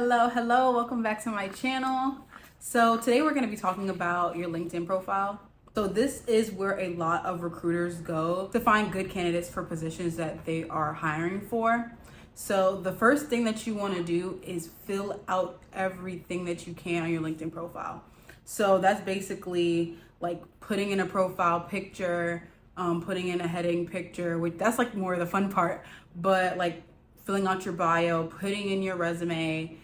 Hello, welcome back to my channel. So today we're going to be talking about your LinkedIn profile. So this is where a lot of recruiters go to find good candidates for positions that they are hiring for. So the first thing that you want to do is fill out everything that you can on your LinkedIn profile. So that's basically like putting in a profile picture, putting in a heading picture, which that's like more of the fun part, but like filling out your bio, putting in your resume,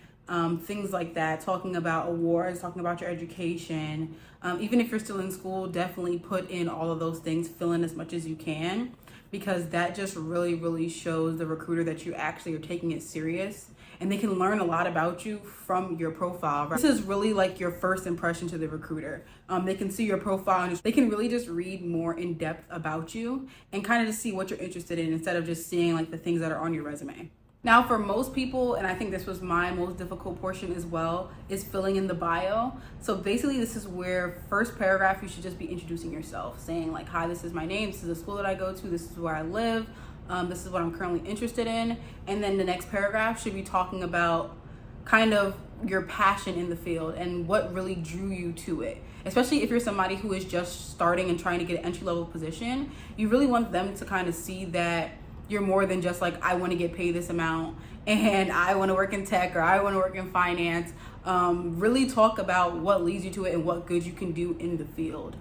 things like that, talking about awards, talking about your education. Even if you're still in school, definitely put in all of those things, fill in as much as you can, because that just really shows the recruiter that you actually are taking it serious and they can learn a lot about you from your profile. This is really like your first impression to the recruiter. They can see your profile and they can really just read more in depth about you and kind of just see what you're interested in instead of just seeing like the things that are on your resume. Now, for most people, and I think this was my most difficult portion as well, is filling in the bio. So basically, this is where first paragraph, you should just be introducing yourself, saying like, hi, this is my name, this is the school that I go to, this is where I live, this is what I'm currently interested in. And then the next paragraph should be talking about kind of your passion in the field and what really drew you to it. Especially if you're somebody who is just starting and trying to get an entry-level position, you really want them to kind of see that you're more than just like, I want to get paid this amount and I want to work in tech or I want to work in finance. Really talk about what leads you to it and what good you can do in the field.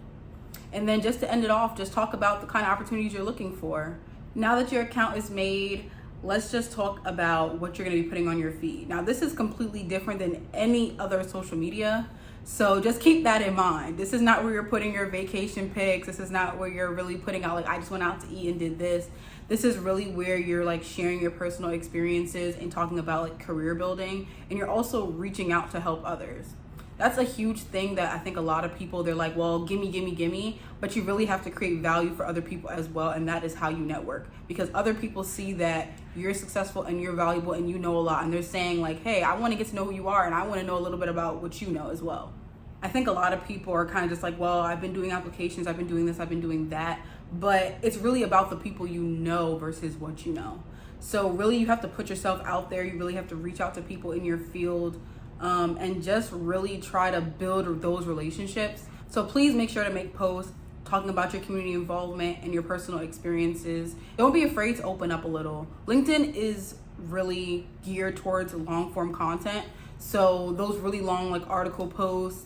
And then just to end it off, just talk about the kind of opportunities you're looking for. Now that your account is made, let's just talk about what you're going to be putting on your feed. Now, this is completely different than any other social media. So just keep that in mind. This is not where you're putting your vacation pics. This is not where you're really putting out like, I just went out to eat and did this. This is really where you're like sharing your personal experiences and talking about like career building. And you're also reaching out to help others. That's a huge thing that I think a lot of people, they're like, well, gimme. But you really have to create value for other people as well. And that is how you network, because other people see that you're successful and you're valuable and you know a lot. And they're saying like, hey, I want to get to know who you are and I want to know a little bit about what you know as well. I think a lot of people are kind of just like, well, I've been doing applications, I've been doing this, I've been doing that. But it's really about the people you know versus what you know. So really you have to put yourself out there. You really have to reach out to people in your field and just really try to build those relationships. So please make sure to make posts talking about your community involvement and your personal experiences. Don't be afraid to open up a little. LinkedIn is really geared towards long form content. So those really long like article posts,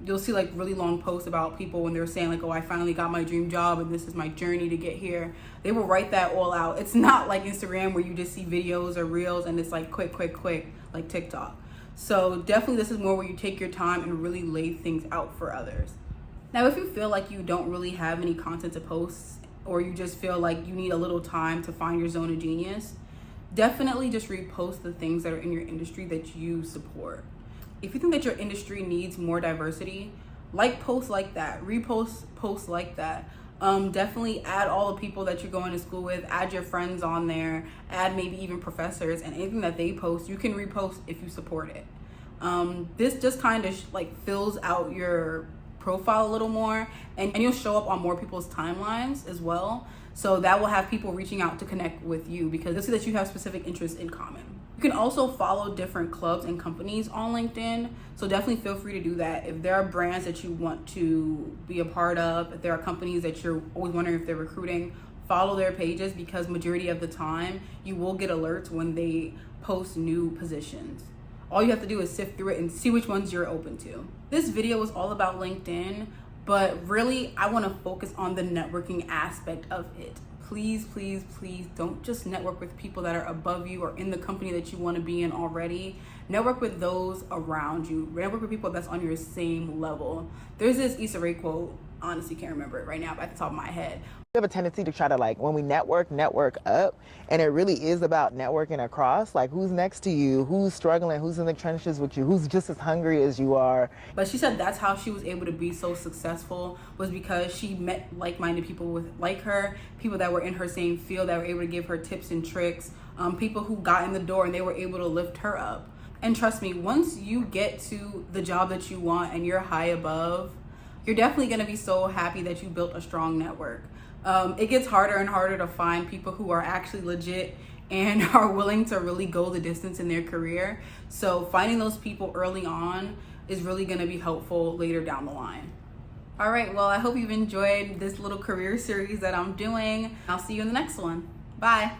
you'll see like really long posts about people when they're saying like, oh, I finally got my dream job and this is my journey to get here. They will write that all out. It's not like Instagram where you just see videos or reels and it's like quick, like TikTok. So definitely this is more where you take your time and really lay things out for others. Now, if you feel like you don't really have any content to post or you just feel like you need a little time to find your zone of genius, definitely just repost the things that are in your industry that you support. If you think that your industry needs more diversity, like posts like that, repost posts like that. Definitely add all the people that you're going to school with, add your friends on there, add maybe even professors, and anything that they post, you can repost if you support it. This just kind of like fills out your profile a little more and you'll show up on more people's timelines as well. So that will have people reaching out to connect with you because they'll see that you have specific interests in common. You can also follow different clubs and companies on LinkedIn. So definitely feel free to do that. If there are brands that you want to be a part of, if there are companies that you're always wondering if they're recruiting, follow their pages because majority of the time you will get alerts when they post new positions. All you have to do is sift through it and see which ones you're open to. This video is all about LinkedIn, but really I want to focus on the networking aspect of it. Please don't just network with people that are above you or in the company that you want to be in already. Network with those around you. Network with people that's on your same level. There's this Issa Rae quote, honestly can't remember it right now, but at the top of my head. We have a tendency to try to like, when we network up, and it really is about networking across, like who's next to you, who's struggling, who's in the trenches with you, who's just as hungry as you are. But she said that's how she was able to be so successful, was because she met like-minded people like her, people that were in her same field that were able to give her tips and tricks, people who got in the door and they were able to lift her up. And trust me, once you get to the job that you want and you're high above, you're definitely going to be so happy that you built a strong network. It gets harder and harder to find people who are actually legit and are willing to really go the distance in their career. So finding those people early on is really going to be helpful later down the line. All right, well, I hope you've enjoyed this little career series that I'm doing. I'll see you in the next one. Bye.